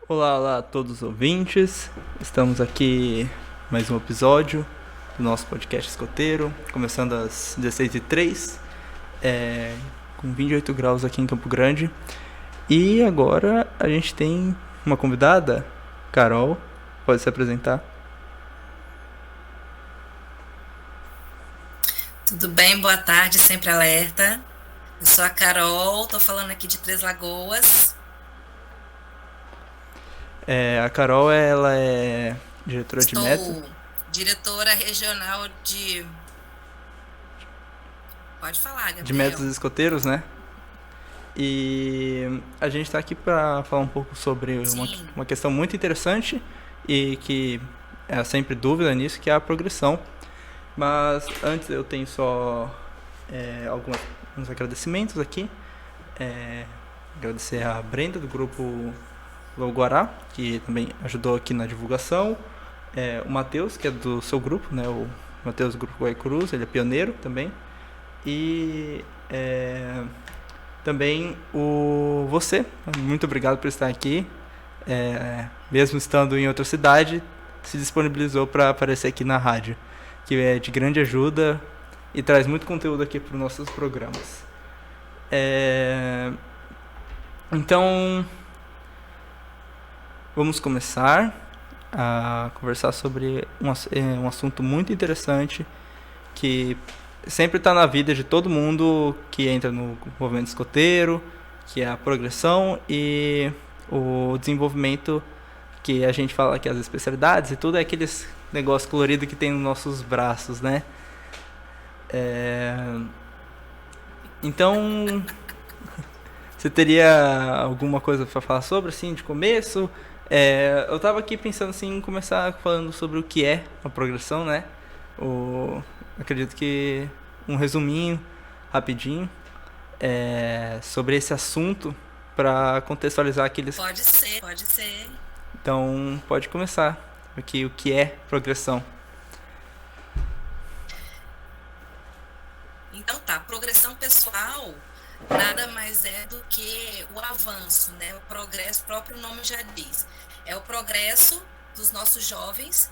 Olá, olá a todos os ouvintes. Estamos aqui mais um episódio do nosso podcast escoteiro, começando às 16h03, com 28 graus aqui em Campo Grande. E agora a gente tem uma convidada, Carol, pode se apresentar. Tudo bem? Boa tarde, sempre alerta. Eu sou a Carol, tô falando aqui de Três Lagoas. A Carol, ela é diretora de métodos. Estou diretora regional de... Pode falar, De Gabriel. métodos escoteiros, né? E a gente está aqui para falar um pouco sobre uma questão muito interessante e que é sempre dúvida nisso, que é a progressão. Mas antes eu tenho só alguns agradecimentos aqui. Agradecer a Brenda do grupo Loguará, que também ajudou aqui na divulgação. O Matheus, que é do seu grupo, né? O Matheus do grupo Guaicurus, ele é pioneiro também. E também você, muito obrigado por estar aqui. Mesmo estando em outra cidade, se disponibilizou para aparecer aqui na rádio, que é de grande ajuda e traz muito conteúdo aqui para os nossos programas. Então, vamos começar a conversar sobre um assunto muito interessante que sempre está na vida de todo mundo que entra no movimento escoteiro, que é a progressão e o desenvolvimento, que a gente fala que as especialidades e tudo é aqueles negócios coloridos que tem nos nossos braços, né? Então, você teria alguma coisa para falar sobre, assim, de começo? Eu estava aqui pensando assim, em começar falando sobre o que é a progressão, né? Acredito que um resuminho, rapidinho, sobre esse assunto para contextualizar aqueles... Pode ser. Então, pode começar aqui, o que é progressão. Então tá, progressão pessoal nada mais é do que o avanço, né? O progresso, o próprio nome já diz. É o progresso dos nossos jovens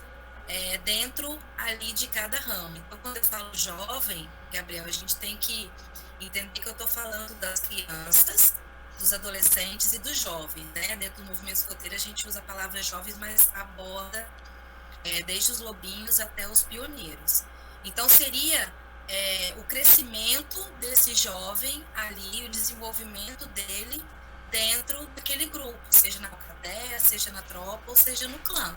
dentro ali de cada ramo. Então, quando eu falo jovem, Gabriel, a gente tem que entender que eu estou falando das crianças, dos adolescentes e dos jovens, né? Dentro do movimento escoteiro a gente usa a palavra jovens, mas aborda desde os lobinhos até os pioneiros. Então, seria o crescimento desse jovem ali, o desenvolvimento dele dentro daquele grupo, seja na alcateia, seja na tropa ou seja no clã.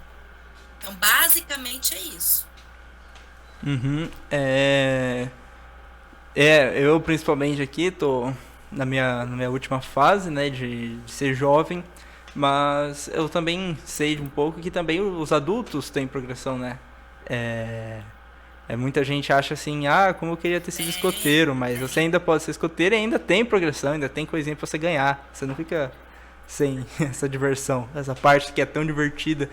Então, basicamente é isso. Eu principalmente aqui tô na minha última fase, né, de ser jovem, mas eu também sei um pouco que também os adultos têm progressão, né? Muita gente acha assim, como eu queria ter sido escoteiro, mas você ainda pode ser escoteiro e ainda tem progressão, ainda tem coisinha pra você ganhar. Você não fica sem essa diversão, essa parte que é tão divertida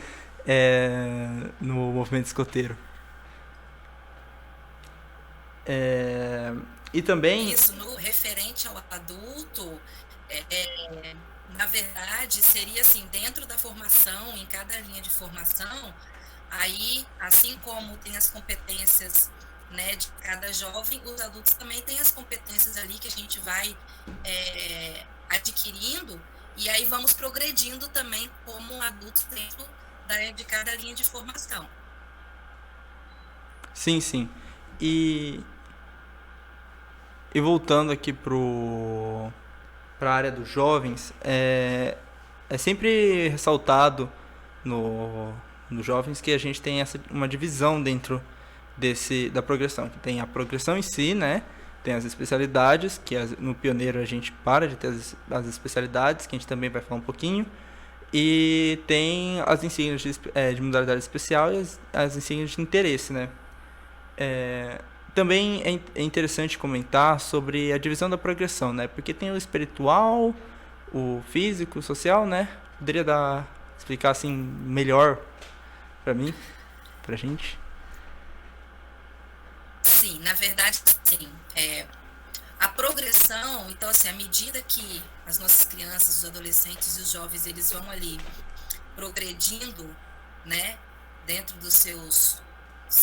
no movimento escoteiro. E também... Isso, no referente ao adulto, na verdade, seria assim, dentro da formação, em cada linha de formação, aí, assim como tem as competências, né, de cada jovem, os adultos também têm as competências ali que a gente vai adquirindo, e aí vamos progredindo também como adultos dentro de cada linha de formação. Sim, sim. E voltando aqui para a área dos jovens, é sempre ressaltado nos jovens que a gente tem uma divisão dentro da progressão, que tem a progressão em si, né? Tem as especialidades, que no pioneiro a gente para de ter as especialidades, que a gente também vai falar um pouquinho, e tem as insígnias de modalidade especial e as insígnias de interesse, né? Também é interessante comentar sobre a divisão da progressão, né? Porque tem o espiritual, o físico, o social, né? Poderia explicar assim melhor para mim, pra gente? Sim, na verdade, sim. A progressão, então assim, à medida que as nossas crianças, os adolescentes e os jovens, eles vão ali progredindo, né, dentro dos seus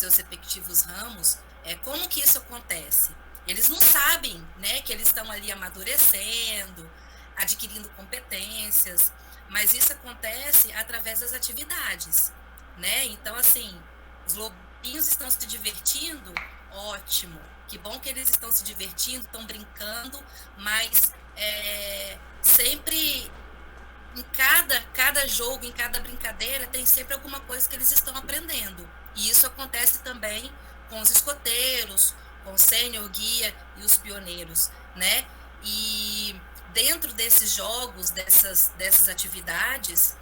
respectivos ramos, como que isso acontece? Eles não sabem, né, que eles estão ali amadurecendo, adquirindo competências, mas isso acontece através das atividades, né? Então, assim, os lobinhos estão se divertindo, ótimo, que bom que eles estão se divertindo, estão brincando, mas sempre em cada jogo, em cada brincadeira, tem sempre alguma coisa que eles estão aprendendo. E isso acontece também com os escoteiros, com o sênior guia e os pioneiros, né? E dentro desses jogos, dessas atividades,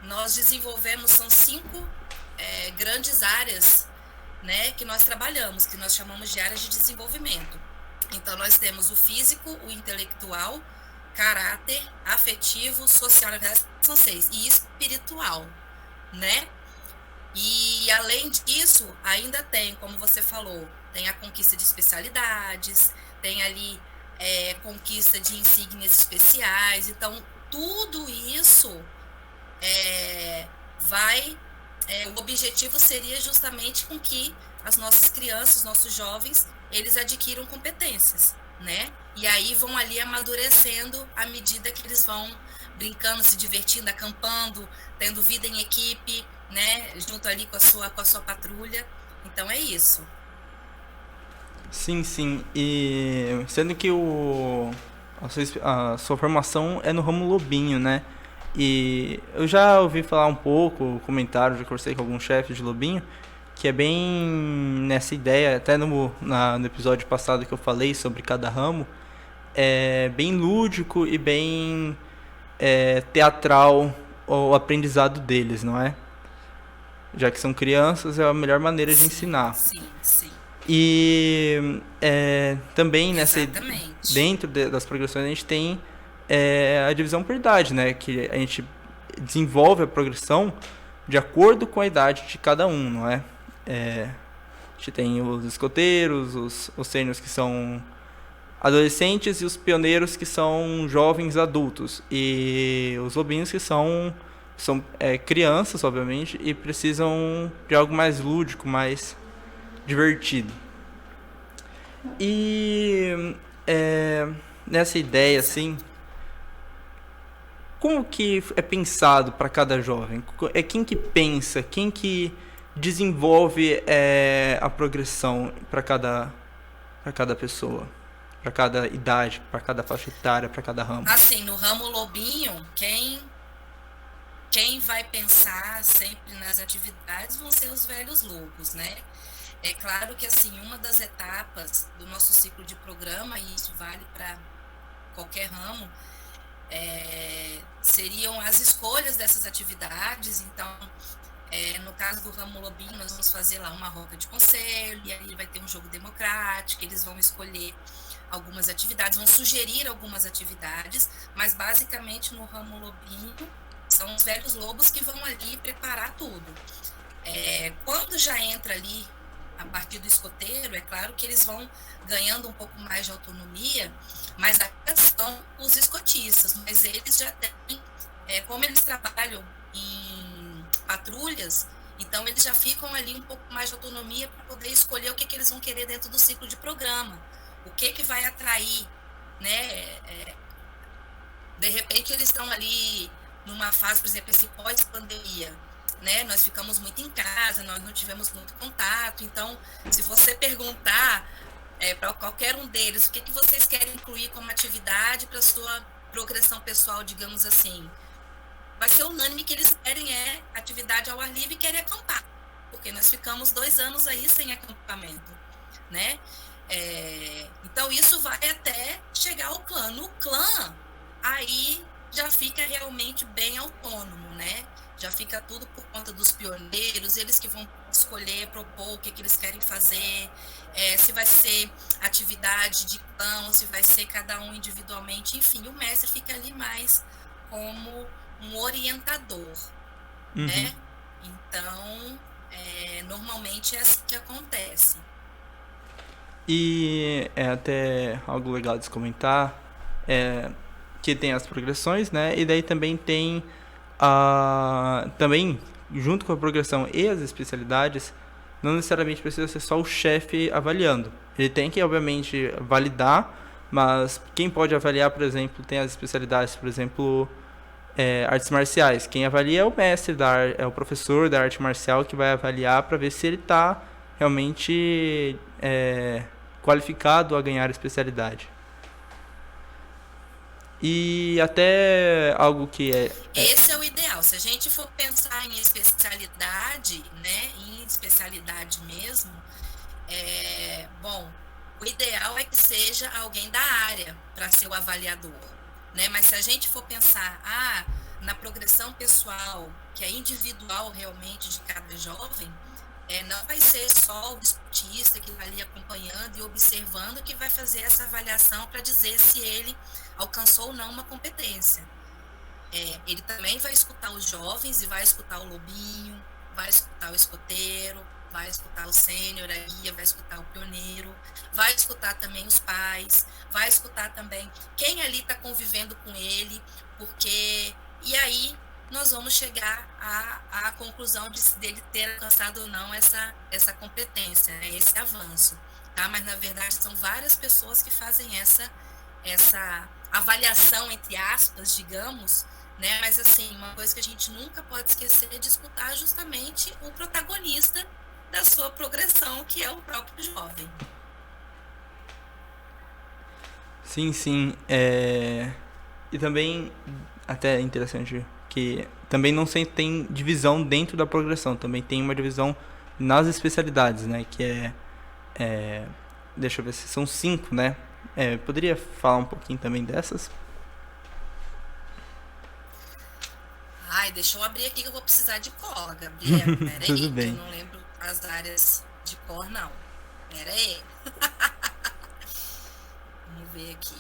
nós desenvolvemos, são 5 grandes áreas, né, que nós trabalhamos, que nós chamamos de áreas de desenvolvimento. Então, nós temos o físico, o intelectual, caráter, afetivo, social, na verdade, são 6, e espiritual, né? E, além disso, ainda tem, como você falou, tem a conquista de especialidades, tem ali conquista de insígnias especiais. Então, tudo isso o objetivo seria justamente com que as nossas crianças, os nossos jovens, eles adquiram competências, né? E aí vão ali amadurecendo à medida que eles vão brincando, se divertindo, acampando, tendo vida em equipe, né? Junto ali com a sua patrulha. Então é isso. Sim, sim. E sendo que a sua formação é no ramo lobinho, né? E eu já ouvi falar um pouco, comentário, já conversei com alguns chefes de lobinho, que é bem nessa ideia, até no episódio passado que eu falei sobre cada ramo, é bem lúdico e bem teatral o aprendizado deles, não é? Já que são crianças, é a melhor maneira de ensinar. Sim, sim. E também Exatamente. dentro das progressões a gente tem a divisão por idade, né? Que a gente desenvolve a progressão de acordo com a idade de cada um, não é? A gente tem os escoteiros, os sêniors que são adolescentes e os pioneiros que são jovens adultos. E os lobinhos que são crianças, obviamente, e precisam de algo mais lúdico, mais divertido. E nessa ideia, assim, como que é pensado para cada jovem? É quem que pensa, quem que desenvolve a progressão para cada pessoa, para cada idade, para cada faixa etária, para cada ramo? Assim, no ramo lobinho, quem vai pensar sempre nas atividades vão ser os velhos lobos, né? É claro que, assim, uma das etapas do nosso ciclo de programa, e isso vale para qualquer ramo, seriam as escolhas dessas atividades. Então, no caso do ramo lobinho, nós vamos fazer lá uma roda de conselho, e aí vai ter um jogo democrático, eles vão escolher algumas atividades, vão sugerir algumas atividades, mas basicamente no ramo lobinho são os velhos lobos que vão ali preparar tudo. Quando já entra ali a partir do escoteiro, é claro que eles vão ganhando um pouco mais de autonomia, mas ainda são os escotistas, mas eles já têm, como eles trabalham em patrulhas, então eles já ficam ali um pouco mais de autonomia para poder escolher o que eles vão querer dentro do ciclo de programa, o que vai atrair, né? De repente eles estão ali numa fase, por exemplo, esse pós-pandemia, né? Nós ficamos muito em casa, nós não tivemos muito contato. Então, se você perguntar para qualquer um deles o que vocês querem incluir como atividade para sua progressão pessoal, digamos assim, vai ser unânime que eles querem atividade ao ar livre e querem acampar, porque nós ficamos 2 anos aí sem acampamento, né? Então, isso vai até chegar ao clã. No clã, aí já fica realmente bem autônomo, né? Já fica tudo por conta dos pioneiros, eles que vão escolher, propor o que eles querem fazer, se vai ser atividade de clã, se vai ser cada um individualmente, enfim, o mestre fica ali mais como um orientador, né? Então, normalmente é assim que acontece. E é até algo legal de se comentar, que tem as progressões, né? E daí também tem Também, junto com a progressão e as especialidades, não necessariamente precisa ser só o chefe avaliando. Ele tem que, obviamente, validar, mas quem pode avaliar, por exemplo, tem as especialidades, por exemplo, artes marciais. Quem avalia é o mestre, é o professor da arte marcial que vai avaliar para ver se ele está realmente qualificado a ganhar a especialidade. E até algo que Esse é o ideal. Se a gente for pensar em especialidade, né, em especialidade mesmo, bom, o ideal é que seja alguém da área para ser o avaliador, né? Mas se a gente for pensar na progressão pessoal, que é individual realmente de cada jovem, não vai ser só o escutista que está ali acompanhando e observando que vai fazer essa avaliação para dizer se ele alcançou ou não uma competência. Ele também vai escutar os jovens e vai escutar o lobinho, vai escutar o escoteiro, vai escutar o sênior, a guia, vai escutar o pioneiro, vai escutar também os pais, vai escutar também quem ali está convivendo com ele, porque... E aí nós vamos chegar à conclusão dele ter alcançado ou não essa competência, né, esse avanço. Tá? Mas, na verdade, são várias pessoas que fazem essa avaliação, entre aspas, digamos, né? Mas, assim, uma coisa que a gente nunca pode esquecer é de escutar justamente o protagonista da sua progressão, que é o próprio jovem. Sim, sim. E também, até é interessante que também não sempre tem divisão dentro da progressão, também tem uma divisão nas especialidades, né? Que deixa eu ver se são 5, né? Poderia falar um pouquinho também dessas? Deixa eu abrir aqui que eu vou precisar de cola, Gabriel. Pera Tudo aí, bem. eu não lembro as áreas de cor, não. Pera aí. Vamos ver aqui.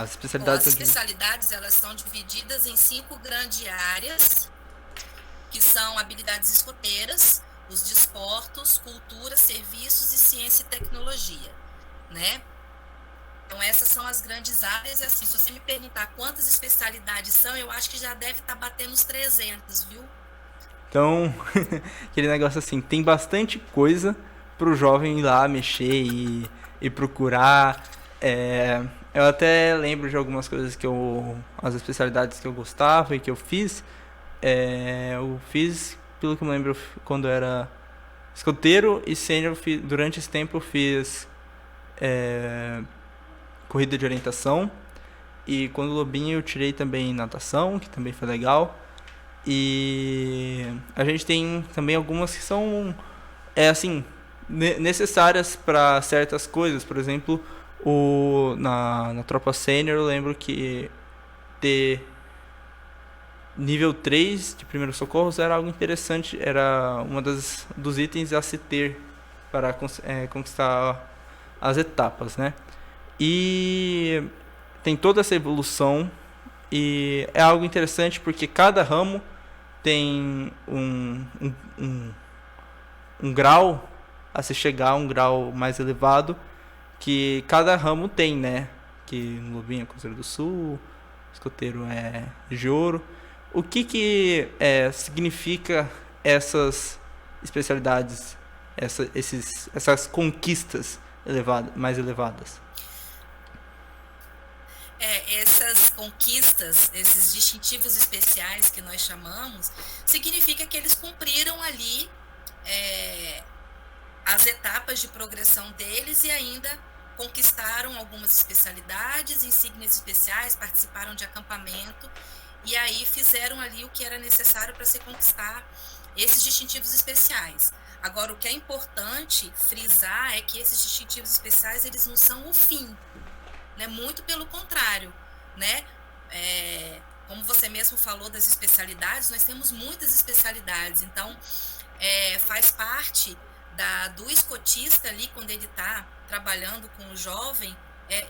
As especialidades... Bom, as especialidades, elas são divididas em 5 grandes áreas, que são habilidades escoteiras, os desportos, cultura, serviços e ciência e tecnologia, né? Então, essas são as grandes áreas. E assim, se você me perguntar quantas especialidades são, eu acho que já deve estar batendo os 300, viu? Então, aquele negócio assim, tem bastante coisa pro jovem ir lá mexer e procurar. Eu até lembro de algumas coisas as especialidades que eu gostava e que eu fiz. Eu fiz, pelo que eu me lembro, quando eu era escoteiro e sênior, durante esse tempo eu fiz corrida de orientação, e quando lobinho eu tirei também natação, que também foi legal. E a gente tem também algumas que são assim, necessárias para certas coisas. Por exemplo, na tropa sênior eu lembro que ter nível 3 de primeiros socorros era algo interessante, era uma dos itens a se ter para conquistar as etapas, né? E tem toda essa evolução, e é algo interessante porque cada ramo tem um grau a se chegar, um grau mais elevado, que cada ramo tem, né? Que no lobinho é Cruzeiro do Sul, escoteiro é de ouro. O que significa essas especialidades, essas conquistas mais elevadas? Essas conquistas, esses distintivos especiais que nós chamamos, significa que eles cumpriram ali as etapas de progressão deles e ainda conquistaram algumas especialidades, insígnias especiais, participaram de acampamento e aí fizeram ali o que era necessário para se conquistar esses distintivos especiais. Agora, o que é importante frisar é que esses distintivos especiais, eles não são o fim, né? Muito pelo contrário, né? Como você mesmo falou das especialidades, nós temos muitas especialidades, então faz parte do escotista ali, quando ele está trabalhando com o jovem,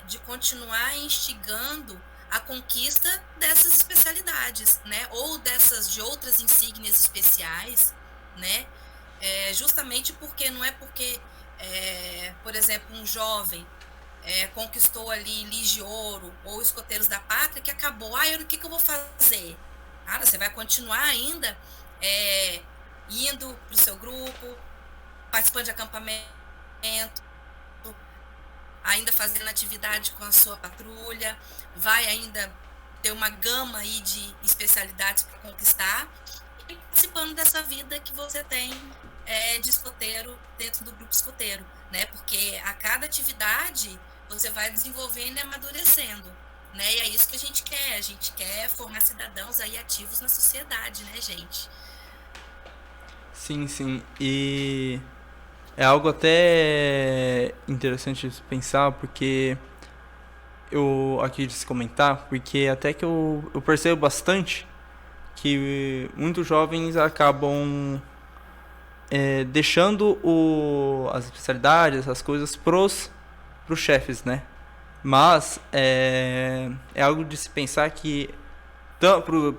de continuar instigando a conquista dessas especialidades, né? Ou de outras insígnias especiais, né? Justamente porque não é porque, por exemplo, um jovem conquistou ali Ligia de Ouro ou Escoteiros da Pátria, que acabou, o que eu vou fazer? Cara, você vai continuar ainda indo para o seu grupo, participando de acampamento, ainda fazendo atividade com a sua patrulha, vai ainda ter uma gama aí de especialidades para conquistar e participando dessa vida que você tem de escoteiro dentro do grupo escoteiro, né? Porque a cada atividade você vai desenvolvendo e amadurecendo, né? E é isso que a gente quer formar cidadãos aí ativos na sociedade, né, gente? Sim, sim. E é algo até interessante de pensar, porque eu aqui de se comentar, porque até que eu percebo bastante que muitos jovens acabam deixando as especialidades, as coisas pros chefes, né? Mas é algo de se pensar que,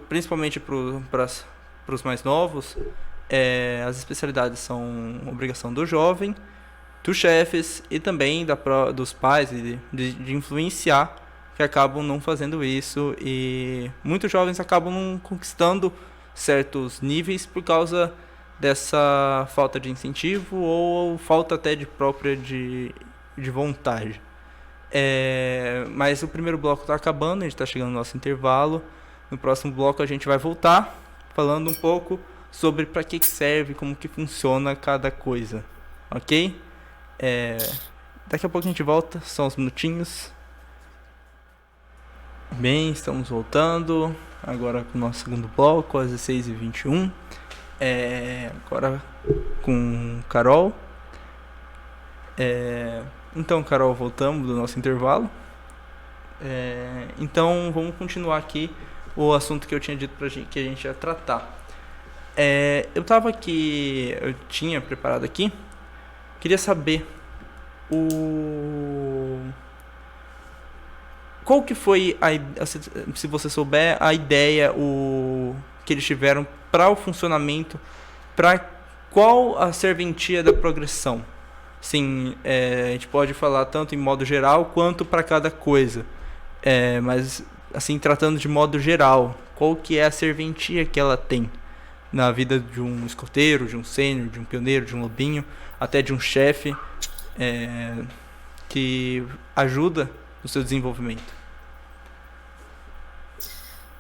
principalmente para os mais novos, as especialidades são obrigação do jovem, dos chefes e também dos pais, de influenciar, que acabam não fazendo isso. E muitos jovens acabam não conquistando certos níveis por causa dessa falta de incentivo ou falta até de vontade. Mas o primeiro bloco está acabando, a gente está chegando no nosso intervalo. No próximo bloco a gente vai voltar falando um pouco sobre para que serve, como que funciona cada coisa, ok? Daqui a pouco a gente volta, só uns minutinhos. Bem, estamos voltando agora com o nosso segundo bloco, às 16h21. Agora com Carol. Então, Carol, voltamos do nosso intervalo. Então, vamos continuar aqui o assunto que eu tinha dito que a gente ia tratar. Eu tinha preparado aqui. Queria saber qual que foi, se você souber, a ideia que eles tiveram para o funcionamento, para qual a serventia da progressão. Sim, a gente pode falar tanto em modo geral quanto para cada coisa. Mas, assim, tratando de modo geral, qual que é a serventia que ela tem na vida de um escoteiro, de um sênior, de um pioneiro, de um lobinho, até de um chefe, que ajuda no seu desenvolvimento?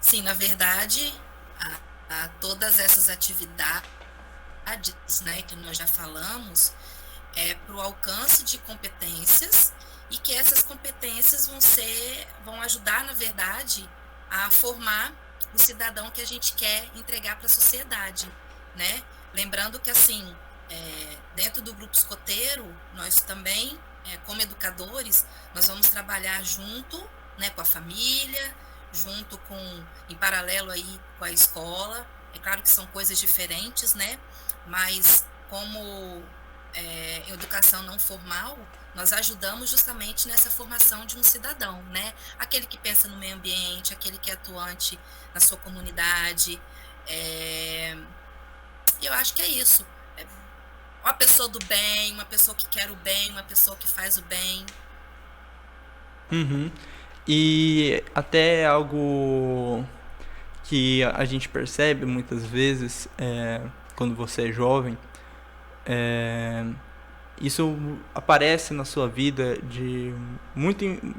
Sim, na verdade, todas essas atividades, né, que nós já falamos, para o alcance de competências, e que essas competências vão ajudar, na verdade, a formar o cidadão que a gente quer entregar para a sociedade, né? Lembrando que, assim, dentro do grupo escoteiro, nós também, como educadores, nós vamos trabalhar junto, né, com a família, junto em paralelo aí com a escola. É claro que são coisas diferentes, né? Mas como educação não formal, nós ajudamos justamente nessa formação de um cidadão, né? Aquele que pensa no meio ambiente, aquele que é atuante na sua comunidade. Eu acho que é isso. Uma pessoa do bem, uma pessoa que quer o bem, uma pessoa que faz o bem. Uhum. E até algo que a gente percebe muitas vezes quando você é jovem, isso aparece na sua vida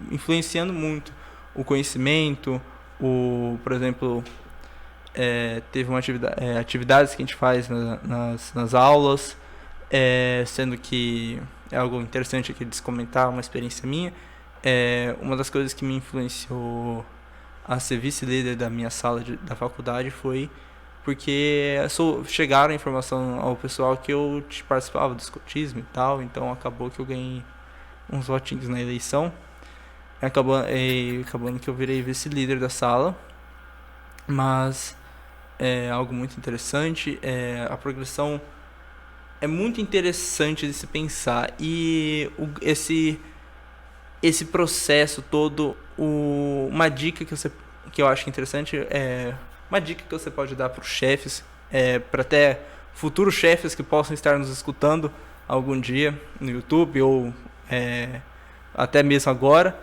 influenciando muito o conhecimento, por exemplo, teve atividades que a gente faz nas aulas, sendo que é algo interessante aqui de se comentar, uma experiência minha. Uma das coisas que me influenciou a ser vice-líder da minha sala da faculdade foi porque chegaram a informação ao pessoal que eu participava do escotismo e tal, então acabou que eu ganhei uns votinhos na eleição, acabando que eu virei vice-líder da sala. Mas é algo muito interessante, a progressão é muito interessante de se pensar, e esse processo todo, uma dica que eu acho interessante, uma dica que você pode dar para os chefes, para até futuros chefes que possam estar nos escutando algum dia no YouTube ou até mesmo agora.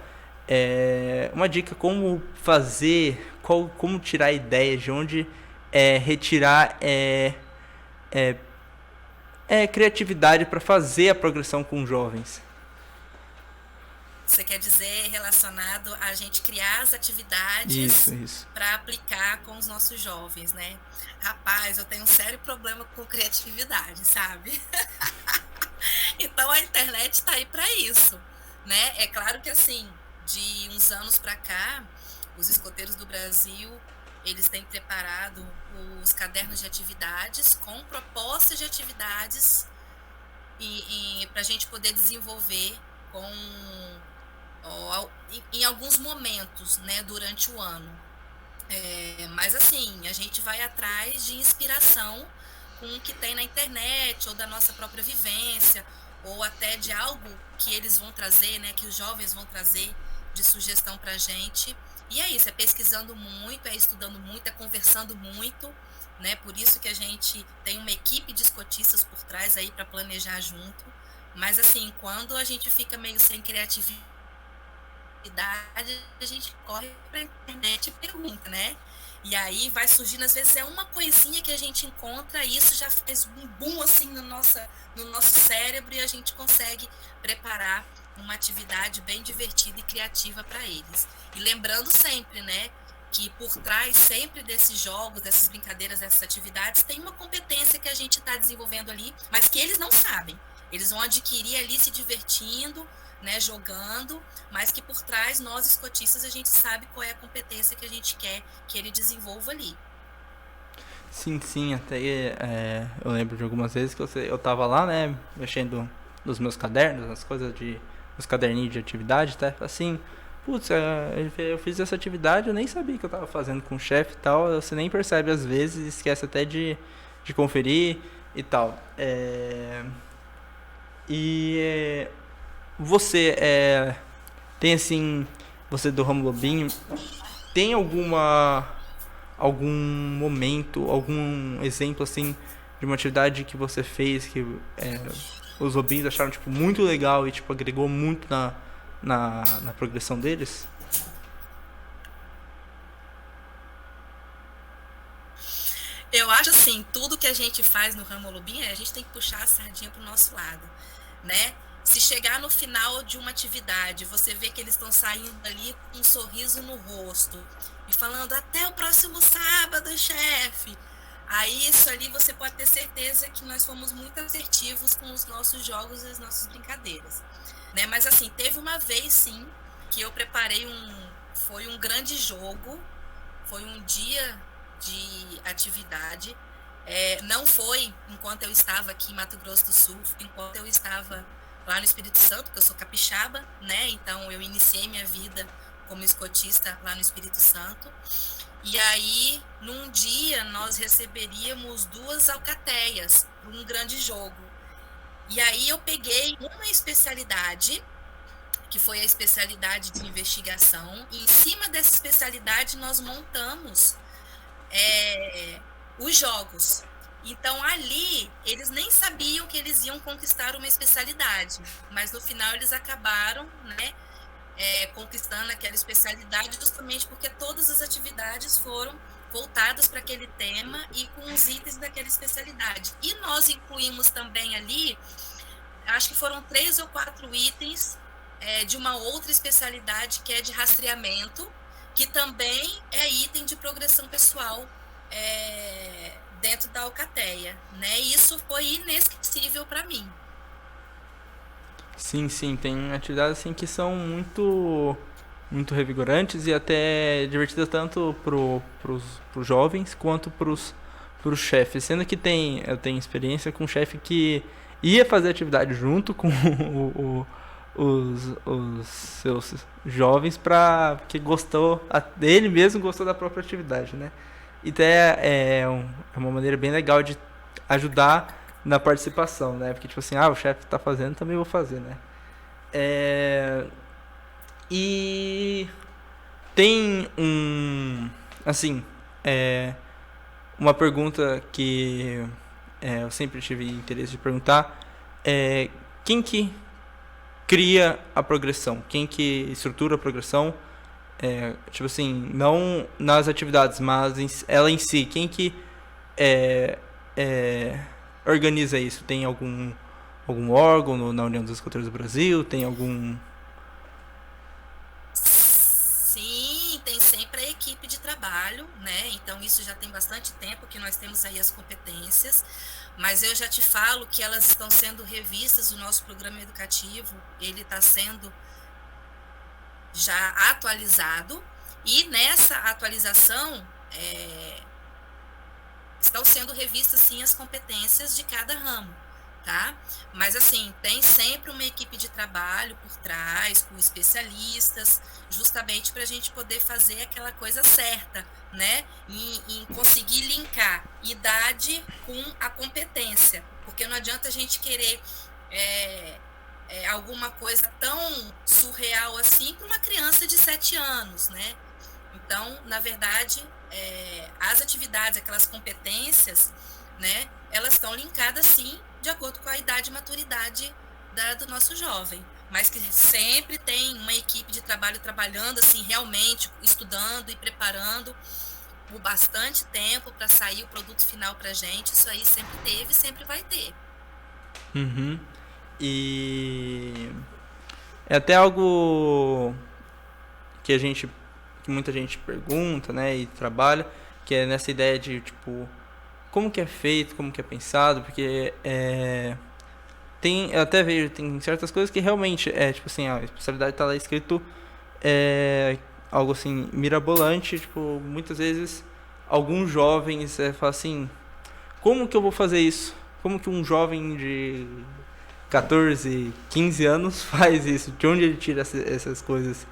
Uma dica como fazer, como tirar ideias, de onde retirar criatividade para fazer a progressão com jovens. Você quer dizer relacionado a gente criar as atividades Isso. para aplicar com os nossos jovens, né? Rapaz, eu tenho um sério problema com criatividade, sabe? Então a internet está aí para isso, né? É claro que assim, de uns anos para cá, os escoteiros do Brasil, eles têm preparado os cadernos de atividades com propostas de atividades para a gente poder desenvolver em alguns momentos, né, durante o ano. Mas assim, a gente vai atrás de inspiração com o que tem na internet, ou da nossa própria vivência, ou até de algo que eles vão trazer, né, que os jovens vão trazer de sugestão para a gente. E é isso, é pesquisando muito, é estudando muito, é conversando muito, né? Por isso que a gente tem uma equipe de escotistas por trás aí para planejar junto. Mas assim, quando a gente fica meio sem criatividade, a gente corre para a internet e pergunta, né? E aí vai surgindo, às vezes é uma coisinha que a gente encontra e isso já faz um boom assim no nosso cérebro e a gente consegue preparar uma atividade bem divertida e criativa para eles. E lembrando sempre, né, que por trás sempre desses jogos, dessas brincadeiras, dessas atividades, tem uma competência que a gente está desenvolvendo ali, mas que eles não sabem. Eles vão adquirir ali se divertindo, né, jogando, mas que por trás, nós escotistas, a gente sabe qual é a competência que a gente quer que ele desenvolva ali. Sim, até eu lembro de algumas vezes que eu tava lá, né, mexendo nos meus cadernos, nas coisas nos caderninhos de atividade, tá? Assim, putz, eu fiz essa atividade, eu nem sabia que eu tava fazendo com o chefe e tal, você nem percebe às vezes, esquece até de conferir e tal. Você tem assim, você do Ramo Lobinho, tem algum momento, algum exemplo assim de uma atividade que você fez que os lobinhos acharam tipo muito legal e tipo agregou muito na progressão deles? Eu acho assim, tudo que a gente faz no Ramo Lobinho, a gente tem que puxar a sardinha pro nosso lado, né? Se chegar no final de uma atividade, você vê que eles estão saindo ali com um sorriso no rosto e falando até o próximo sábado, chefe. Aí isso ali você pode ter certeza que nós fomos muito assertivos com os nossos jogos e as nossas brincadeiras, né? Mas assim, teve uma vez sim que eu preparei foi um grande jogo, foi um dia de atividade. Não foi enquanto eu estava aqui em Mato Grosso do Sul, enquanto eu estava lá no Espírito Santo, porque eu sou capixaba, né? Então eu iniciei minha vida como escotista lá no Espírito Santo. E aí, num dia, nós receberíamos 2 alcateias para um grande jogo. E aí eu peguei uma especialidade, que foi a especialidade de investigação, e em cima dessa especialidade nós montamos os jogos. Então ali eles nem sabiam que eles iam conquistar uma especialidade, mas no final eles acabaram, né, conquistando aquela especialidade justamente porque todas as atividades foram voltadas para aquele tema e com os itens daquela especialidade. E nós incluímos também ali, acho que foram 3 ou 4 itens de uma outra especialidade que é de rastreamento, que também é item de progressão pessoal dentro da alcateia, né? E isso foi inesquecível para mim. Sim, tem atividades assim que são muito revigorantes e até divertidas tanto pros jovens quanto pros chefes. Sendo que eu tenho experiência com um chefe que ia fazer atividade junto com os seus jovens que gostou, ele mesmo gostou da própria atividade, né? Então é uma maneira bem legal de ajudar na participação, né? Porque tipo assim, o chefe tá fazendo, também vou fazer, né? E tem assim, uma pergunta que eu sempre tive interesse de perguntar, quem que cria a progressão? Quem que estrutura a progressão? Tipo assim, não nas atividades, mas ela em si. Quem que é, organiza isso? Tem algum órgão na União dos Escoteiros do Brasil? Tem algum... Sim, tem sempre a equipe de trabalho, né? Então isso já tem bastante tempo que nós temos aí as competências, mas eu já te falo que elas estão sendo revistas, o nosso programa educativo, ele está sendo já atualizado, e nessa atualização estão sendo revistas sim as competências de cada ramo, tá? Mas assim, tem sempre uma equipe de trabalho por trás, com especialistas, justamente para a gente poder fazer aquela coisa certa, né? Em conseguir linkar idade com a competência, porque não adianta a gente querer alguma coisa tão surreal assim para uma criança de 7 anos, né? Então, na verdade, as atividades, aquelas competências, né, elas estão linkadas, sim, de acordo com a idade e maturidade do nosso jovem, mas que sempre tem uma equipe de trabalho trabalhando, assim, realmente, estudando e preparando por bastante tempo para sair o produto final para a gente. Isso aí sempre teve e sempre vai ter. Uhum. E é até algo que muita gente pergunta, né, e trabalha, que é nessa ideia de, tipo, como que é feito, como que é pensado, porque eu até vejo, tem certas coisas que realmente tipo assim, a especialidade tá lá escrito algo assim, mirabolante, tipo, muitas vezes alguns jovens falam assim, como que eu vou fazer isso? Como que um jovem de 14, 15 anos faz isso? De onde ele tira essas coisas?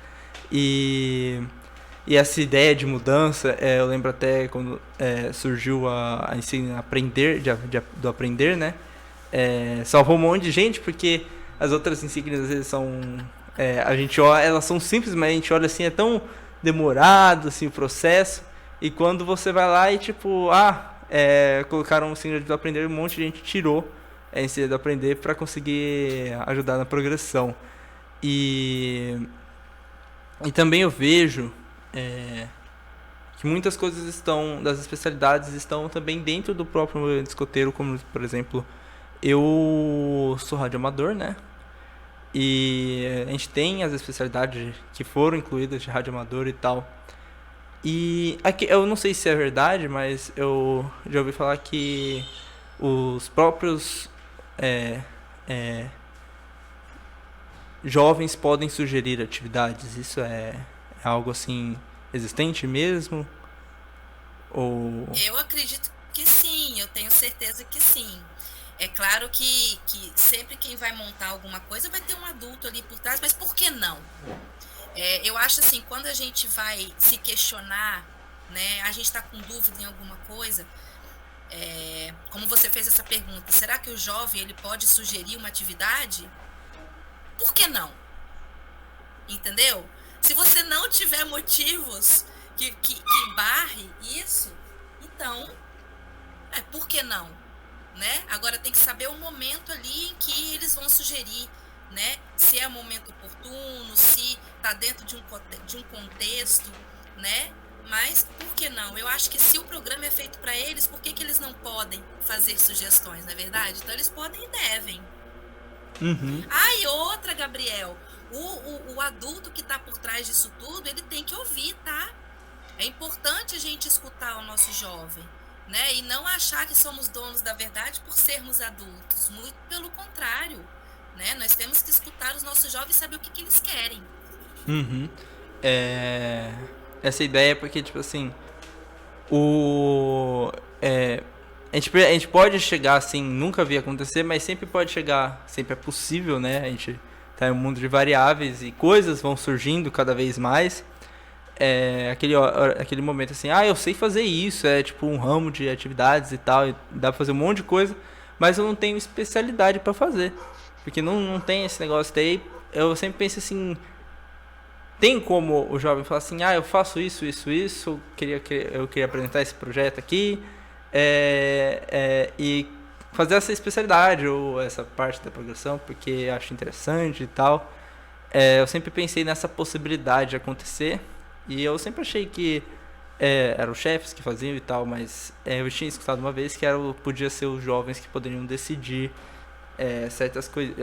E essa ideia de mudança, eu lembro até quando surgiu a ensino aprender, do aprender, né? Salvou um monte de gente, porque as outras insígnias às vezes são... a gente olha, elas são simples, mas a gente olha assim, é tão demorado assim, o processo. E quando você vai lá e tipo, colocaram o ensino do aprender, um monte de gente tirou ensino do aprender para conseguir ajudar na progressão. E também eu vejo que muitas coisas das especialidades estão também dentro do próprio movimento escoteiro, como, por exemplo, eu sou radioamador, né? E a gente tem as especialidades que foram incluídas de radioamador e tal. E aqui, eu não sei se é verdade, mas eu já ouvi falar que os próprios jovens podem sugerir atividades. Isso é algo assim existente mesmo? Ou... Eu acredito que sim, eu tenho certeza que sim. É claro que sempre quem vai montar alguma coisa vai ter um adulto ali por trás, mas por que não? Eu acho assim, quando a gente vai se questionar, né, a gente está com dúvida em alguma coisa, como você fez essa pergunta, será que o jovem ele pode sugerir uma atividade? Por que não? Entendeu? Se você não tiver motivos que barre isso, então, por que não? Né? Agora tem que saber o momento ali em que eles vão sugerir, né? Se é o momento oportuno, se está dentro de um contexto, né? Mas por que não? Eu acho que se o programa é feito para eles, por que eles não podem fazer sugestões, não é verdade? Então eles podem e devem. Uhum. E outra, Gabriel, o adulto que está por trás disso tudo, ele tem que ouvir, tá? É importante a gente escutar o nosso jovem, né? E não achar que somos donos da verdade por sermos adultos. Muito pelo contrário, né? Nós temos que escutar os nossos jovens e saber o que eles querem. Uhum. Essa ideia é porque, tipo assim, a gente pode chegar assim, nunca vi acontecer, mas sempre pode chegar, sempre é possível, né? A gente tá em um mundo de variáveis e coisas vão surgindo cada vez mais. Aquele momento assim, eu sei fazer isso, é tipo um ramo de atividades e tal, e dá pra fazer um monte de coisa, mas eu não tenho especialidade pra fazer, porque não tem esse negócio daí. Eu sempre penso assim, tem como o jovem falar assim, eu faço isso, eu queria apresentar esse projeto aqui, e fazer essa especialidade ou essa parte da progressão, porque acho interessante e tal. Eu sempre pensei nessa possibilidade de acontecer, e eu sempre achei que eram os chefes que faziam e tal, mas eu tinha escutado uma vez que podia ser os jovens que poderiam decidir certas coisas,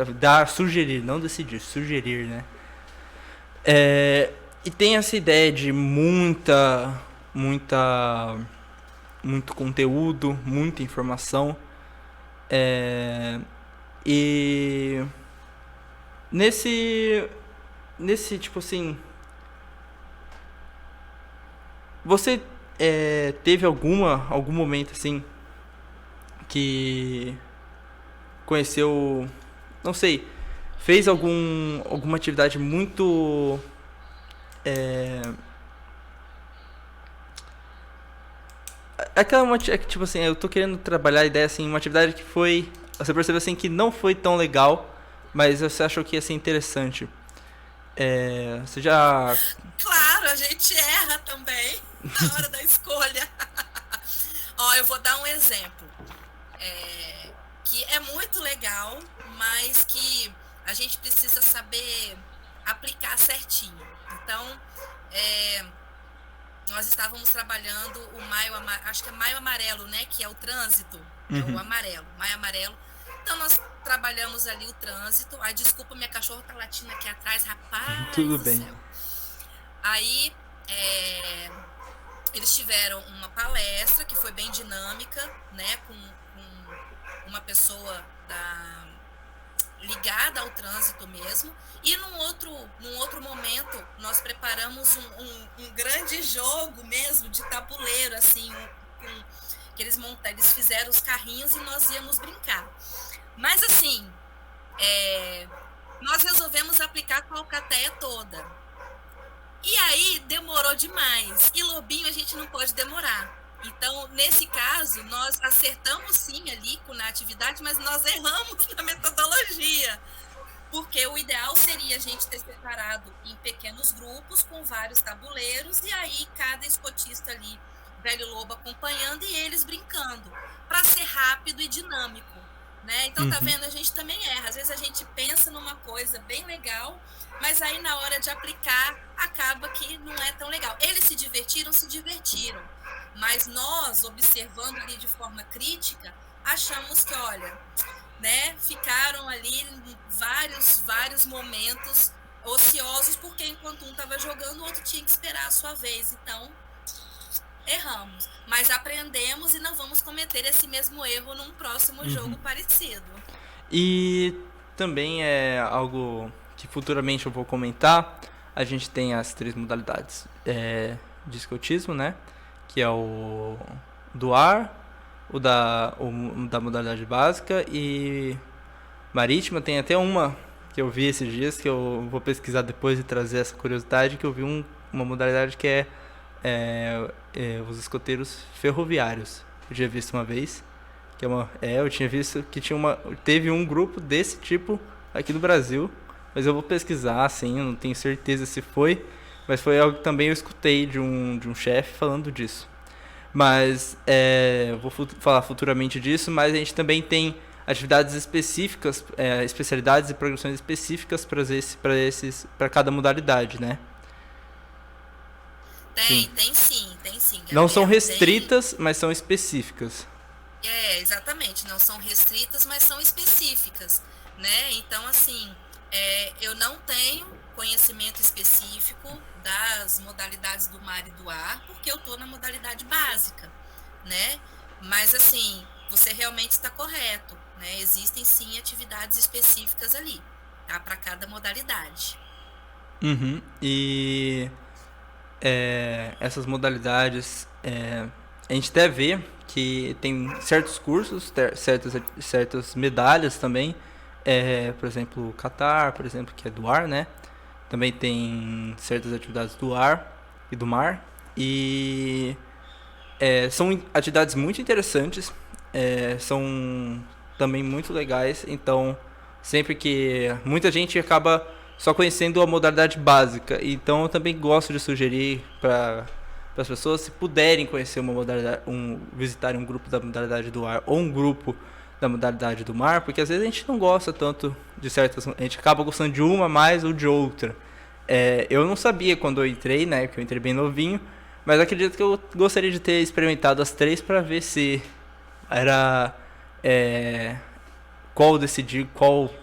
sugerir, não decidir, sugerir, né? E tem essa ideia de muito conteúdo, muita informação, e nesse tipo assim, você teve algum momento assim que conheceu, não sei, fez alguma atividade muito tipo assim, eu tô querendo trabalhar a ideia assim, uma atividade que você percebeu assim que não foi tão legal, mas você achou que ia ser interessante. Você já... Claro, a gente erra também na hora da escolha. Ó, eu vou dar um exemplo. Que é muito legal, mas que a gente precisa saber aplicar certinho. Então, nós estávamos trabalhando o acho que é Maio Amarelo, né? Que é o trânsito, é o amarelo, Maio Amarelo. Então, nós trabalhamos ali o trânsito. Ai, desculpa, minha cachorra tá latindo aqui atrás, rapaz. Tudo bem. Céu. Aí, eles tiveram uma palestra que foi bem dinâmica, né? Com uma pessoa ligada ao trânsito mesmo. E num outro momento, nós preparamos um grande jogo mesmo de tabuleiro, assim, que eles fizeram os carrinhos e nós íamos brincar. Mas assim, nós resolvemos aplicar com a alcateia toda. E aí demorou demais. E lobinho a gente não pode demorar. Então, nesse caso, nós acertamos sim ali na atividade, mas nós erramos na metodologia. Porque o ideal seria a gente ter separado em pequenos grupos, com vários tabuleiros, e aí cada escotista ali, velho lobo acompanhando e eles brincando, para ser rápido e dinâmico, né? Então, tá vendo? A gente também erra. Às vezes a gente pensa numa coisa bem legal, mas aí na hora de aplicar, acaba que não é tão legal. Eles se divertiram, mas nós, observando ali de forma crítica, achamos que, olha, né, ficaram ali vários momentos ociosos, porque enquanto um estava jogando, o outro tinha que esperar a sua vez. Então, erramos. Mas aprendemos e não vamos cometer esse mesmo erro num próximo jogo parecido. E também é algo que futuramente eu vou comentar. A gente tem as 3 modalidades de escotismo, né? Que é o do ar, o da modalidade básica e marítima. Tem até uma que eu vi esses dias, que eu vou pesquisar depois e trazer essa curiosidade, que eu vi uma modalidade que é os escoteiros ferroviários. Eu já vi isso uma vez, que eu tinha visto que teve um grupo desse tipo aqui no Brasil, mas eu vou pesquisar, assim, eu não tenho certeza se foi, mas foi algo que também eu escutei de um chefe falando disso. Mas eu vou falar futuramente disso, mas a gente também tem atividades específicas, especialidades e progressões específicas para cada modalidade, né? Tem sim. Gabriel. Não são restritas, mas são específicas. Exatamente, não são restritas, mas são específicas, né? Então, assim, eu não tenho conhecimento específico das modalidades do mar e do ar, porque eu estou na modalidade básica, né? Mas, assim, você realmente está correto, né? Existem, sim, atividades específicas ali, tá? Para cada modalidade. E essas modalidades, a gente até vê que tem certos cursos, certas medalhas também, por exemplo, o Catar, por exemplo, que é do ar, né? Também tem certas atividades do ar e do mar. E são atividades muito interessantes, são também muito legais. Então, sempre que muita gente acaba só conhecendo a modalidade básica, então eu também gosto de sugerir para as pessoas, se puderem conhecer uma modalidade, visitarem um grupo da modalidade do ar ou um grupo da modalidade do mar, porque às vezes a gente não gosta tanto de certas, a gente acaba gostando de uma mais ou de outra. Eu não sabia quando eu entrei, né, que eu entrei bem novinho, mas acredito que eu gostaria de ter experimentado as três para ver se era qual decidir, qual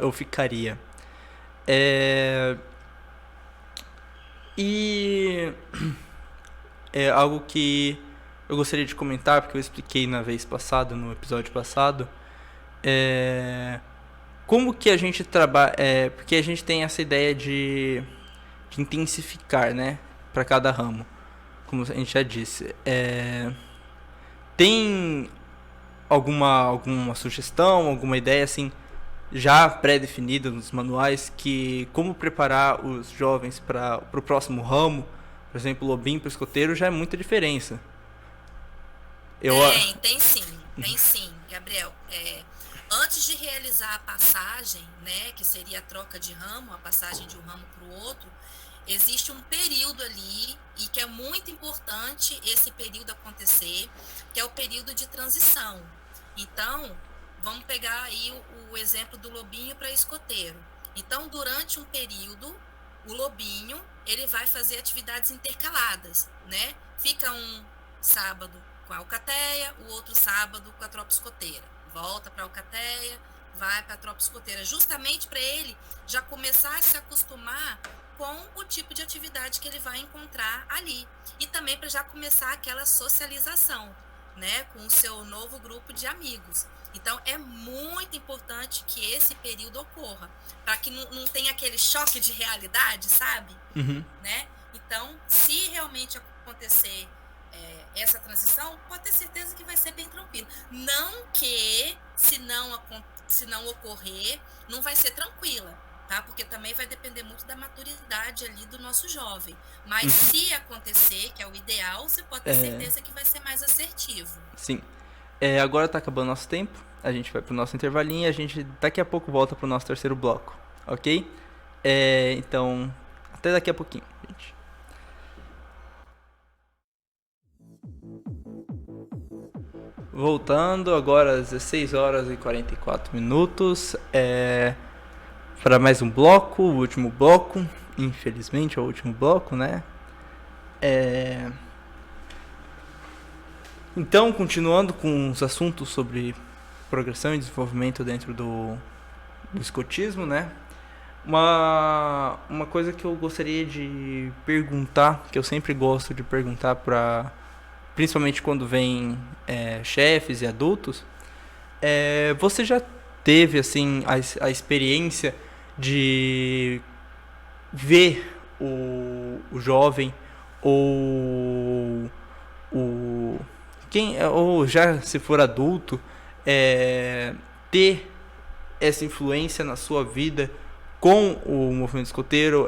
eu ficaria. E é algo que eu gostaria de comentar, porque eu expliquei na vez passada, no episódio passado, como que a gente trabalha, porque a gente tem essa ideia de intensificar, né, para cada ramo, como a gente já disse. Tem alguma sugestão, alguma ideia assim já pré-definida nos manuais que como preparar os jovens para o próximo ramo? Por exemplo, lobinho para escoteiro já é muita diferença. Tem sim, Gabriel. Antes de realizar a passagem, né, que seria a troca de ramo, a passagem de um ramo para o outro, existe um período ali, e que é muito importante esse período acontecer, que é o período de transição. Então, vamos pegar aí o exemplo do lobinho para escoteiro. Então, durante um período, o lobinho, ele vai fazer atividades intercaladas, né? Fica um sábado com a alcateia, o outro sábado com a tropa escoteira. Volta para a alcateia, vai para a tropa escoteira, justamente para ele já começar a se acostumar com o tipo de atividade que ele vai encontrar ali. E também para já começar aquela socialização, né, com o seu novo grupo de amigos. Então, é muito importante que esse período ocorra, para que não tenha aquele choque de realidade, sabe? Uhum. Né? Então, se realmente acontecer essa transição, pode ter certeza que vai ser bem tranquilo. Não que, se não ocorrer, não vai ser tranquila, tá? Porque também vai depender muito da maturidade ali do nosso jovem. Mas se acontecer, que é o ideal, você pode ter certeza que vai ser mais assertivo. Sim. Agora está acabando nosso tempo. A gente vai para o nosso intervalinho e a gente daqui a pouco volta para o nosso terceiro bloco, ok? Então, até daqui a pouquinho, gente. Voltando agora às 16 horas e 44 minutos para mais um bloco, o último bloco, infelizmente é o último bloco, né? Então, continuando com os assuntos sobre progressão e desenvolvimento dentro do escotismo, né? Uma coisa que eu gostaria de perguntar, que eu sempre gosto de perguntar para, principalmente quando vem chefes e adultos, você já teve assim a experiência de ver o jovem ou já se for adulto ter essa influência na sua vida com o movimento escoteiro?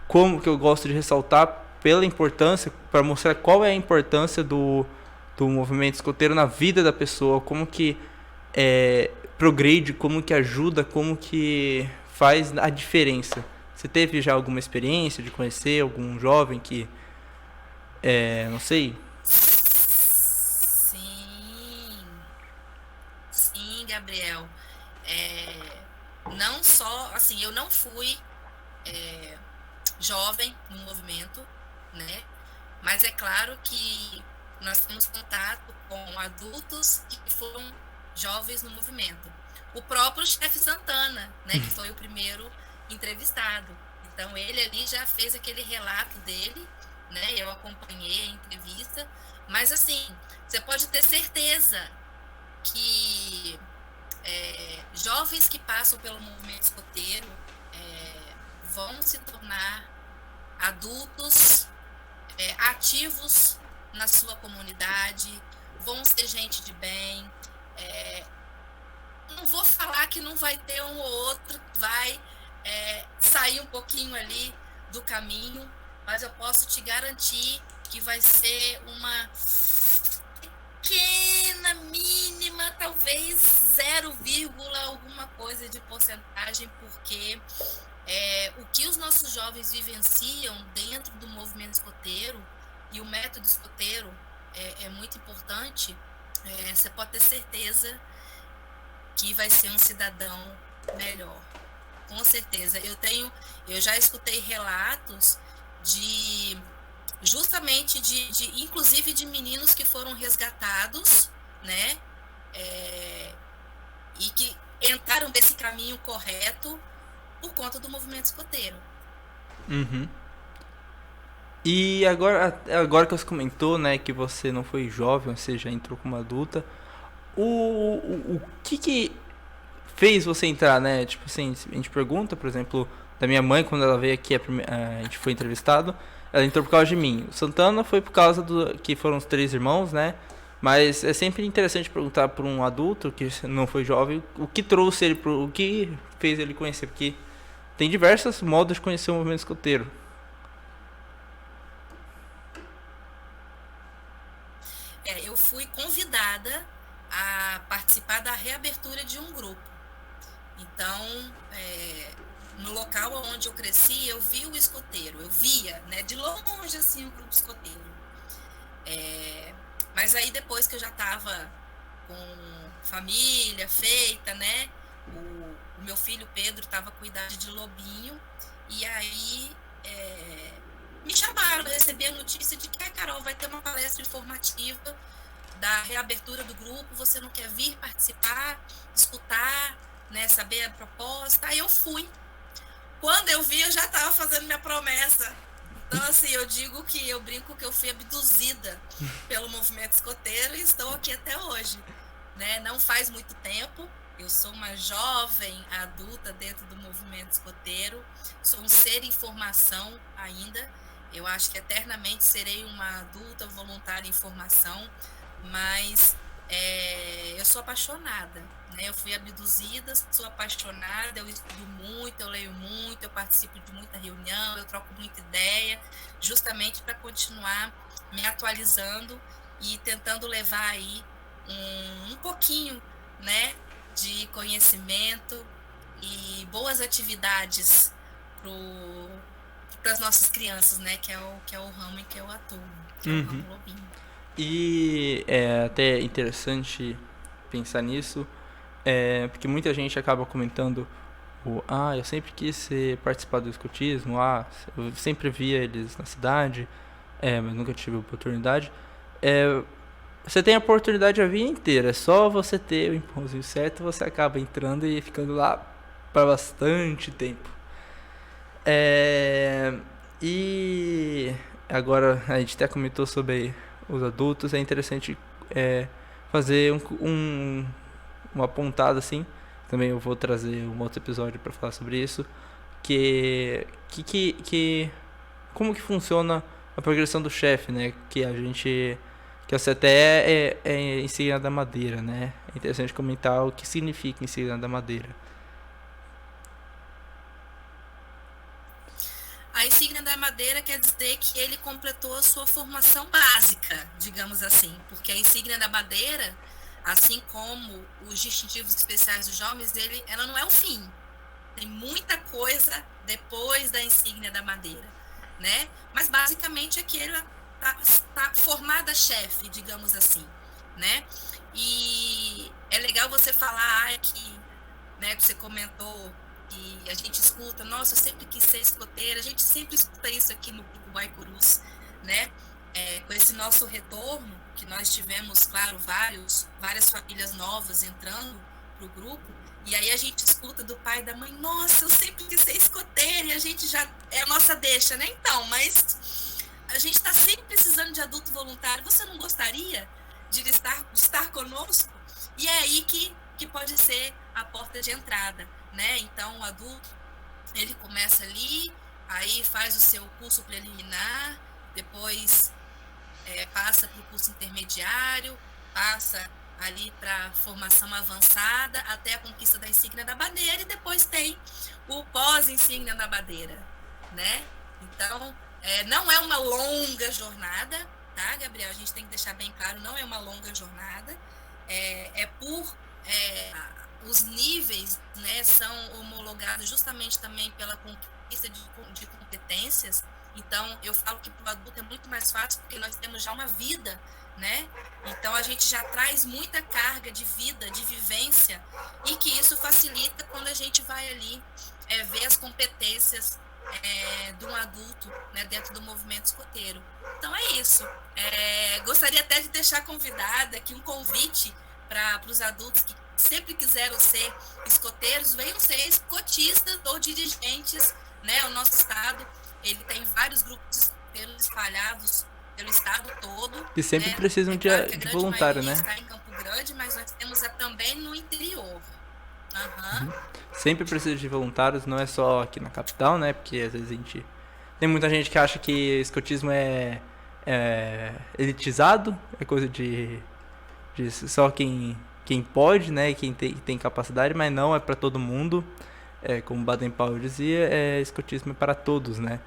Como que eu gosto de ressaltar pela importância, para mostrar qual é a importância do movimento escoteiro na vida da pessoa, como que progride, como que ajuda, como que faz a diferença. Você teve já alguma experiência de conhecer algum jovem que não sei? Sim, Gabriel. Não só, assim, eu não fui jovem no movimento, né? Mas é claro que nós temos contato com adultos que foram jovens no movimento. O próprio chefe Santana, né, que foi o primeiro entrevistado. Então, ele ali já fez aquele relato dele, né? Eu acompanhei a entrevista. Mas, assim, você pode ter certeza que jovens que passam pelo movimento escoteiro vão se tornar adultos ativos na sua comunidade, vão ser gente de bem. Não vou falar que não vai ter um ou outro que vai sair um pouquinho ali do caminho, mas eu posso te garantir que vai ser uma pequena, mínima, talvez 0, alguma coisa de porcentagem, porque o que os nossos jovens vivenciam dentro do movimento escoteiro, e o método escoteiro é muito importante, você pode ter certeza que vai ser um cidadão melhor. Com certeza. Eu já escutei relatos justamente inclusive de meninos que foram resgatados, né? E que entraram nesse caminho correto por conta do movimento escoteiro. Uhum. E agora que você comentou, né, que você não foi jovem, você já entrou como adulta, o que fez você entrar, né? Tipo assim, a gente pergunta, por exemplo, da minha mãe, quando ela veio aqui, a gente foi entrevistado, ela entrou por causa de mim. O Santana foi por causa que foram os 3 irmãos, né? Mas é sempre interessante perguntar para um adulto que não foi jovem o que trouxe ele, o que fez ele conhecer, porque tem diversos modos de conhecer o movimento escoteiro. Eu fui convidada a participar da reabertura de um grupo. Então, no local onde eu cresci, eu vi o escoteiro, eu via, né, de longe assim o grupo escoteiro. Mas aí depois que eu já estava com família feita, né, o meu filho Pedro estava com idade de lobinho, e aí me chamaram, eu recebi a notícia de que, Carol, vai ter uma palestra informativa da reabertura do grupo, você não quer vir participar, escutar, né, saber a proposta? Aí eu fui. Quando eu vi, eu já estava fazendo minha promessa. Então, assim, eu brinco que eu fui abduzida pelo movimento escoteiro e estou aqui até hoje, né? Não faz muito tempo, eu sou uma jovem adulta dentro do movimento escoteiro, sou um ser em formação ainda, eu acho que eternamente serei uma adulta voluntária em formação, mas eu sou apaixonada, né? Eu fui abduzida, sou apaixonada, eu estudo muito, eu leio muito, eu participo de muita reunião, eu troco muita ideia, justamente para continuar me atualizando e tentando levar aí um pouquinho, né, de conhecimento e boas atividades para as nossas crianças, né, que é o ramo em que eu atuo, que é o ramo lobinho. E é até interessante pensar nisso, porque muita gente acaba comentando eu sempre quis participar do escotismo, eu sempre via eles na cidade, mas nunca tive oportunidade. Você tem a oportunidade a vida inteira, é só você ter o empurrãozinho certo, você acaba entrando e ficando lá para bastante tempo. E agora a gente até comentou sobre os adultos, é interessante fazer uma pontada assim. Também eu vou trazer um outro episódio para falar sobre isso, como que funciona a progressão do chefe, né? Que você até é insígnia da madeira, né? É interessante comentar o que significa insígnia da madeira. A insígnia da madeira quer dizer que ele completou a sua formação básica, digamos assim, porque a insígnia da madeira, assim como os distintivos especiais dos jovens, ela não é o fim. Tem muita coisa depois da insígnia da madeira, né? Mas basicamente é que ele está formada chefe, digamos assim, né? E é legal você falar que, né, que você comentou e a gente escuta, nossa, eu sempre quis ser escoteira, a gente sempre escuta isso aqui no grupo Guaicurus, né? Com esse nosso retorno, que nós tivemos, claro, várias famílias novas entrando para o grupo, e aí a gente escuta do pai e da mãe, nossa, eu sempre quis ser escoteira, e a gente já, é a nossa deixa, né? Então, mas a gente está sempre precisando de adulto voluntário, você não gostaria de estar conosco? E é aí que pode ser a porta de entrada, né? Então, o adulto, ele começa ali, aí faz o seu curso preliminar, depois passa para o curso intermediário, passa ali para a formação avançada, até a conquista da insígnia da bandeira, e depois tem o pós-insígnia da bandeira, né? Então, não é uma longa jornada, tá, Gabriel? A gente tem que deixar bem claro, não é uma longa jornada, os níveis, né, são homologados justamente também pela conquista de competências, Então, eu falo que para o adulto é muito mais fácil porque nós temos já uma vida, né? Então, a gente já traz muita carga de vida, de vivência, e que isso facilita quando a gente vai ali ver as competências de um adulto, né, dentro do movimento escoteiro. Então, é isso. Gostaria até de deixar convidada aqui um convite para os adultos que sempre quiseram ser escoteiros, venham ser escotistas ou dirigentes, né? O nosso estado, ele tem vários grupos escoteiros espalhados pelo estado todo. Que sempre né? precisam Claro que de a grande voluntário, né? está em Campo Grande, mas nós temos também no interior. Uhum. Sempre precisa de voluntários, não é só aqui na capital, né? Porque às vezes a gente... Tem muita gente que acha que escotismo é elitizado, é coisa de só quem pode, né? Quem tem capacidade, mas não, é para todo mundo. Como Baden-Powell dizia, escotismo é para todos, né?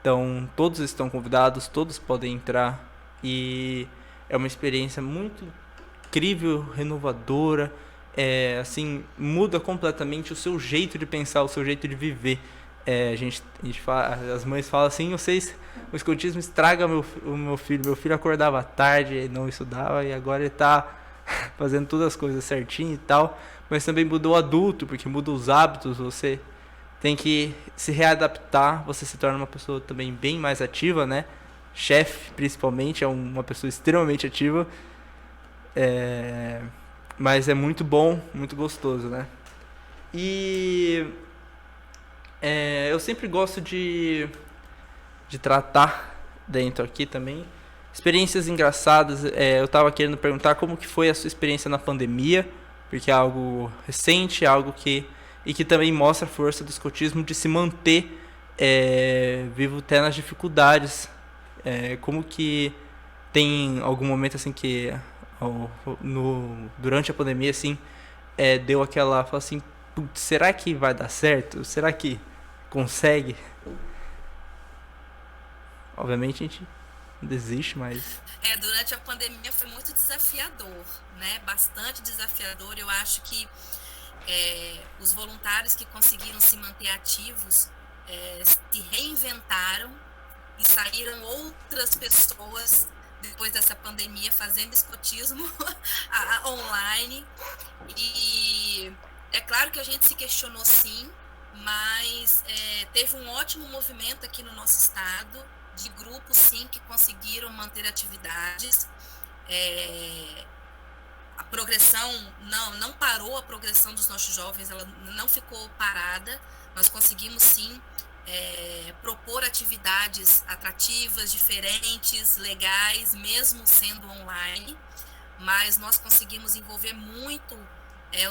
Então, todos estão convidados, todos podem entrar. E é uma experiência muito incrível, renovadora. Assim, muda completamente o seu jeito de pensar, o seu jeito de viver. A gente fala, as mães falam assim, o escotismo estraga o meu filho. Meu filho acordava tarde, não estudava, e agora ele está fazendo todas as coisas certinho e tal. Mas também mudou o adulto, porque muda os hábitos, você tem que se readaptar, você se torna uma pessoa também bem mais ativa, né? Chefe, principalmente, é uma pessoa extremamente ativa. Mas é muito bom, muito gostoso, né? E eu sempre gosto de tratar dentro aqui também experiências engraçadas. Eu estava querendo perguntar como que foi a sua experiência na pandemia, porque é algo recente, algo que também mostra a força do escotismo de se manter vivo até nas dificuldades. Como que tem algum momento assim que durante a pandemia assim deu aquela, fala assim, putz, será que vai dar certo? Será que consegue? Obviamente a gente desiste, mas durante a pandemia foi muito desafiador, né? Bastante desafiador. Eu acho que os voluntários que conseguiram se manter ativos se reinventaram e saíram outras pessoas depois dessa pandemia fazendo escotismo online. E é claro que a gente se questionou sim, mas teve um ótimo movimento aqui no nosso estado, de grupos sim que conseguiram manter atividades. A progressão não parou, a progressão dos nossos jovens, ela não ficou parada. Nós conseguimos sim propor atividades atrativas, diferentes, legais, mesmo sendo online, mas nós conseguimos envolver muito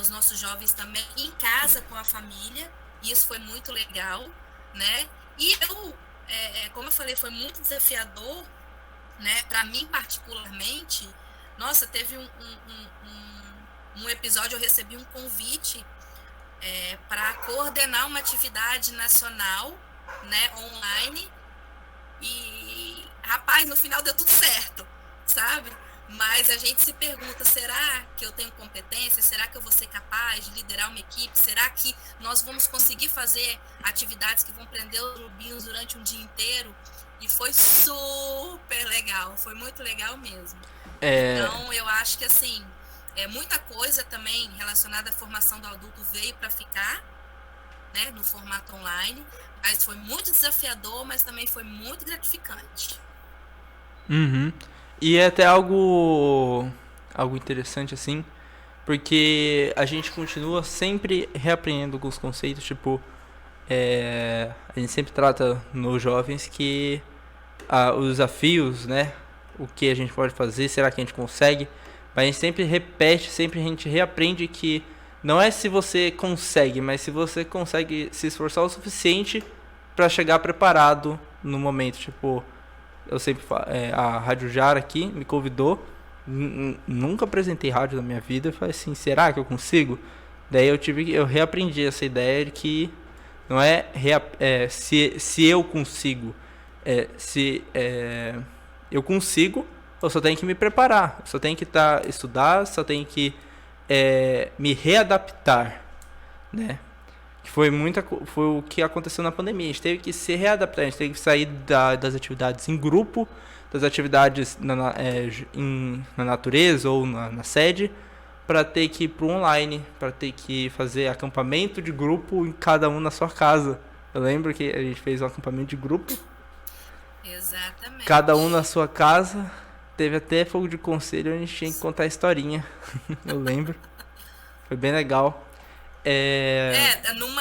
os nossos jovens também em casa com a família, e isso foi muito legal, né? E como eu falei, foi muito desafiador, né? Para mim particularmente. Nossa, teve um episódio, eu recebi um convite para coordenar uma atividade nacional, né, online, e, rapaz, no final deu tudo certo, sabe? Mas a gente se pergunta, será que eu tenho competência? Será que eu vou ser capaz de liderar uma equipe? Será que nós vamos conseguir fazer atividades que vão prender os urubinhos durante um dia inteiro? E foi super legal, foi muito legal mesmo. Então, eu acho que, assim, muita coisa também relacionada à formação do adulto veio para ficar, né, no formato online, mas foi muito desafiador, mas também foi muito gratificante. Uhum. E é até algo interessante, assim, porque a gente continua sempre reaprendendo alguns conceitos, tipo, a gente sempre trata nos jovens que os desafios, né, o que a gente pode fazer, será que a gente consegue, mas a gente sempre repete, sempre a gente reaprende que não é se você consegue, mas se você consegue se esforçar o suficiente para chegar preparado no momento. Tipo, eu sempre falo, a Rádio Jara aqui me convidou, nunca apresentei rádio na minha vida, eu falei assim, será que eu consigo? Daí eu reaprendi essa ideia de que não é se eu consigo, eu consigo, eu só tenho que me preparar, só tenho que estudar, só tenho que me readaptar, né? Que foi o que aconteceu na pandemia. A gente teve que se readaptar, a gente teve que sair das atividades em grupo, das atividades na natureza ou na sede, para ter que ir para o online, para ter que fazer acampamento de grupo em cada um na sua casa. Eu lembro que a gente fez um acampamento de grupo, Exatamente. cada um na sua casa. Teve até fogo de conselho, a gente tinha que contar a historinha. Eu lembro. Foi bem legal.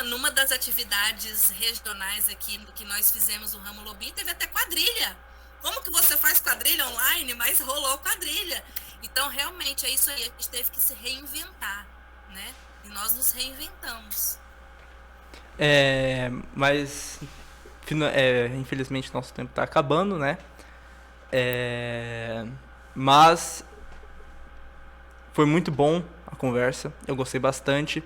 Numa das atividades regionais aqui que nós fizemos no Ramo Lobinho, teve até quadrilha. Como que você faz quadrilha online, mas rolou quadrilha? Então, realmente, é isso aí. A gente teve que se reinventar, né? E nós nos reinventamos. Mas, infelizmente, nosso tempo está acabando, né? Mas foi muito bom a conversa. Eu gostei bastante.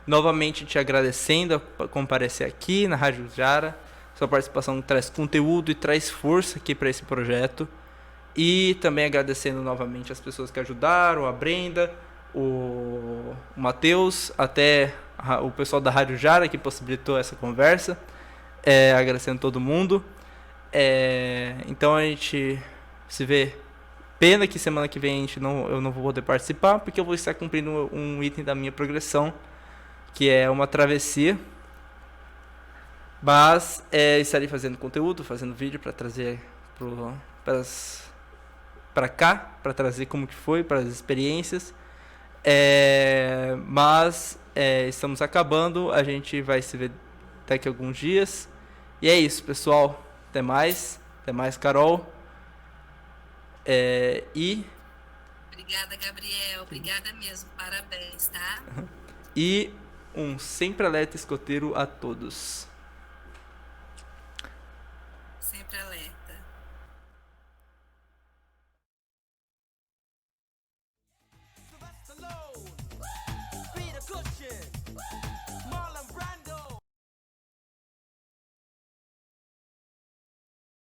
Novamente te agradecendo a comparecer aqui na Rádio Jara. Sua participação traz conteúdo e traz força aqui para esse projeto. E também agradecendo novamente as pessoas que ajudaram, a Brenda, o Matheus, até o pessoal da Rádio Jara que possibilitou essa conversa. Agradecendo todo mundo. Então a gente se vê. Pena que semana que vem eu não vou poder participar, porque eu vou estar cumprindo um item da minha progressão, que é uma travessia. Mas estarei fazendo conteúdo, fazendo vídeo para trazer para cá, para trazer como que foi, para as experiências. Mas estamos acabando, a gente vai se ver daqui a alguns dias. E é isso, pessoal. Até mais, Carol. Obrigada, Gabriel. Obrigada mesmo. Parabéns, tá? E um sempre alerta escoteiro a todos. Sempre alerta.